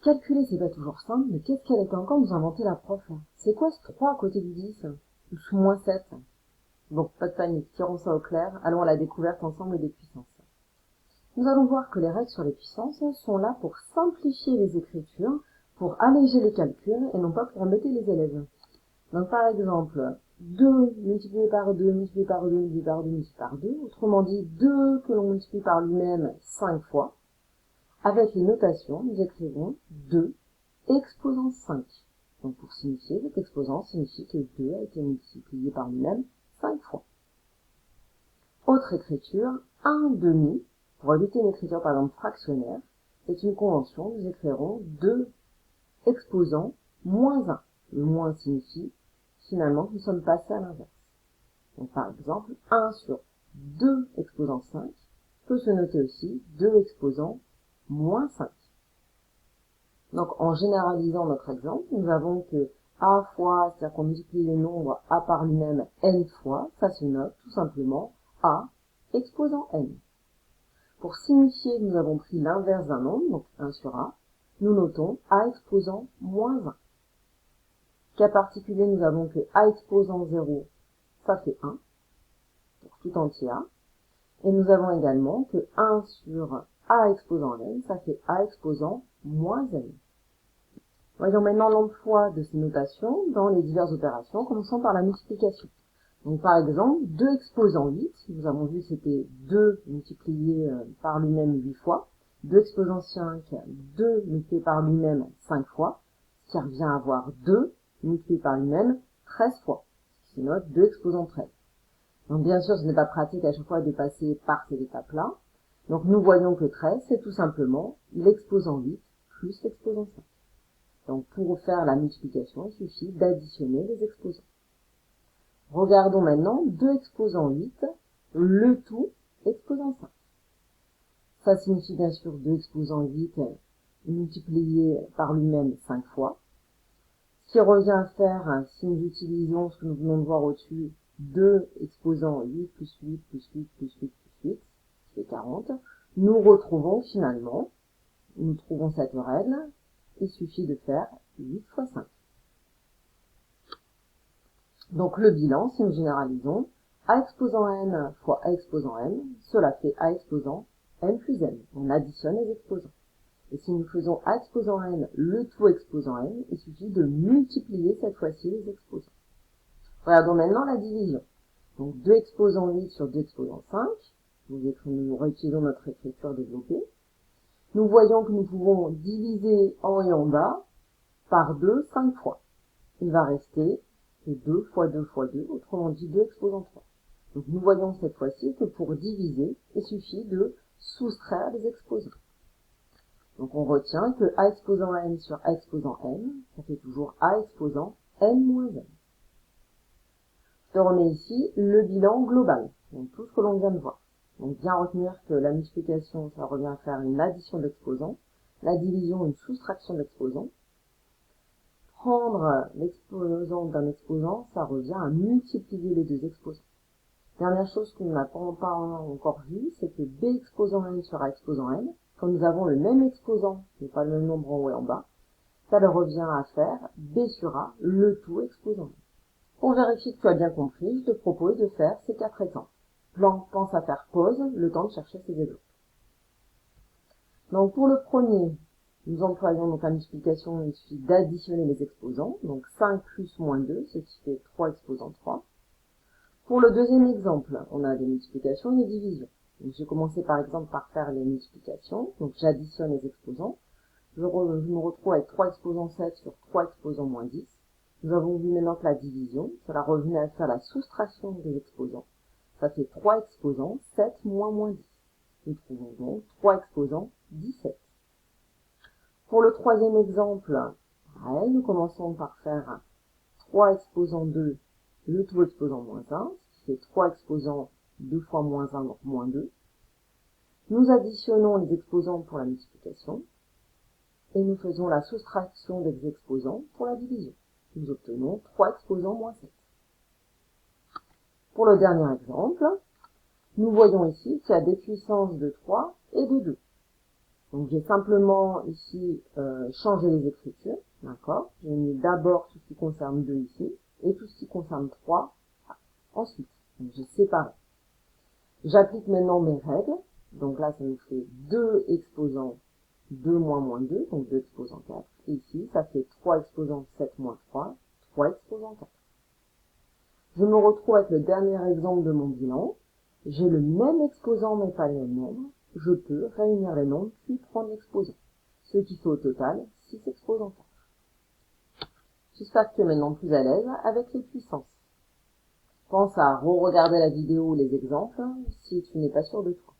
Calculer, c'est pas toujours simple, mais qu'est-ce qu'elle est encore nous inventer la prof, là? C'est quoi ce 3 à côté du 10? Ou ce moins 7? Bon, pas de panique, tirons ça au clair, allons à la découverte ensemble des puissances. Nous allons voir que les règles sur les puissances sont là pour simplifier les écritures, pour alléger les calculs, et non pas pour embêter les élèves. Donc par exemple, 2 multiplié par 2, multiplié par 2, multiplié par 2, multiplié par 2, autrement dit 2 que l'on multiplie par lui-même 5 fois. Avec les notations, nous écrivons 2 exposant 5. Donc pour signifier, cet exposant signifie que 2 a été multiplié par lui-même 5 fois. Autre écriture, 1 demi, pour éviter une écriture par exemple fractionnaire, c'est une convention, nous écrirons 2 exposant moins 1. Le moins signifie finalement que nous sommes passés à l'inverse. Donc par exemple, 1 sur 2 exposant 5 peut se noter aussi 2 exposant moins 5. Donc en généralisant notre exemple, nous avons que a fois, c'est-à-dire qu'on multiplie le nombre a par lui-même n fois, ça se note tout simplement a exposant n. Pour signifier que nous avons pris l'inverse d'un nombre, donc 1 sur a, nous notons a exposant moins 1. Cas particulier, nous avons que a exposant 0, ça fait 1, pour tout entier a. Et nous avons également que 1 sur a exposant n, ça fait a exposant moins n. Voyons maintenant l'emploi de ces notations dans les diverses opérations, commençant par la multiplication. Donc par exemple, 2 exposant 8, nous avons vu que c'était 2 multiplié par lui-même 8 fois, 2 exposant 5, 2 multiplié par lui-même 5 fois, ce qui revient à avoir 2 multiplié par lui-même 13 fois, ce qui note 2 exposant 13. Donc bien sûr, ce n'est pas pratique à chaque fois de passer par ces étapes-là. Donc nous voyons que 13, c'est tout simplement l'exposant 8 plus l'exposant 5. Donc pour faire la multiplication, il suffit d'additionner les exposants. Regardons maintenant 2 exposant 8, le tout exposant 5. Ça signifie bien sûr 2 exposant 8 multiplié par lui-même 5 fois. Ce qui revient à faire, si nous utilisons ce que nous venons de voir au-dessus, 2 exposant 8 plus 8 plus 8 plus 8 plus 8, qui fait 40, nous retrouvons finalement, nous trouvons cette règle, il suffit de faire 8 fois 5. Donc le bilan, si nous généralisons, a exposant n fois a exposant n, cela fait a exposant n plus n. On additionne les exposants. Et si nous faisons a exposant n, le tout exposant n, il suffit de multiplier cette fois-ci les exposants. Regardons maintenant la division. Donc 2 exposant 8 sur 2 exposant 5, nous réutilisons notre écriture développée. Nous voyons que nous pouvons diviser en haut et en bas par 2 5 fois. Il va rester 2 fois 2 fois 2, autrement dit 2 exposant 3. Donc nous voyons cette fois-ci que pour diviser, il suffit de soustraire les exposants. Donc on retient que a exposant n sur a exposant n, ça fait toujours a exposant n moins n. Je te remets ici le bilan global, donc tout ce que l'on vient de voir. Donc bien retenir que la multiplication, ça revient à faire une addition d'exposants, la division, une soustraction d'exposants. Prendre l'exposant d'un exposant, ça revient à multiplier les deux exposants. Dernière chose qu'on n'a pas encore vue, c'est que b exposant n sur a exposant n, quand nous avons le même exposant, mais pas le même nombre en haut et en bas, ça leur revient à faire b sur a, le tout exposant n. Pour vérifier que tu as bien compris, je te propose de faire ces 4 exemples. Pense à faire pause, le temps de chercher ces exemples. Donc pour le premier, nous employons donc la multiplication, il suffit d'additionner les exposants, donc 5 plus moins 2, ce qui fait 3 exposant 3. Pour le deuxième exemple, on a des multiplications et des divisions. Donc je vais commencer par exemple par faire les multiplications, donc j'additionne les exposants. Je me retrouve avec 3 exposant 7 sur 3 exposant moins 10. Nous avons vu maintenant que la division, cela revenait à faire la soustraction des exposants. Ça fait 3 exposants, 7 moins 10. Nous trouvons donc 3 exposants, 17. Pour le troisième exemple, pareil, nous commençons par faire 3 exposant 2, le tout exposant moins 1, ce qui fait 3 exposant 2 fois moins 1, donc moins 2. Nous additionnons les exposants pour la multiplication, et nous faisons la soustraction des exposants pour la division. Nous obtenons 3 exposants moins 7. Pour le dernier exemple, nous voyons ici qu'il y a des puissances de 3 et de 2. Donc j'ai simplement ici changé les écritures, d'accord? J'ai mis d'abord tout ce qui concerne 2 ici, et tout ce qui concerne 3 ensuite. Donc j'ai séparé. J'applique maintenant mes règles. Donc là, ça nous fait 2 exposants 2 moins moins 2, donc 2 exposants 4. Et ici, ça fait 3 exposants 7 moins 3, 3 exposants 4. Je me retrouve avec le dernier exemple de mon bilan. J'ai le même exposant mais pas le même nombre. Je peux réunir les nombres puis prendre l'exposant. Ce qui fait au total 6 exposants 4. J'espère que tu es maintenant plus à l'aise avec les puissances. Pense à re-regarder la vidéo ou les exemples si tu n'es pas sûr de toi.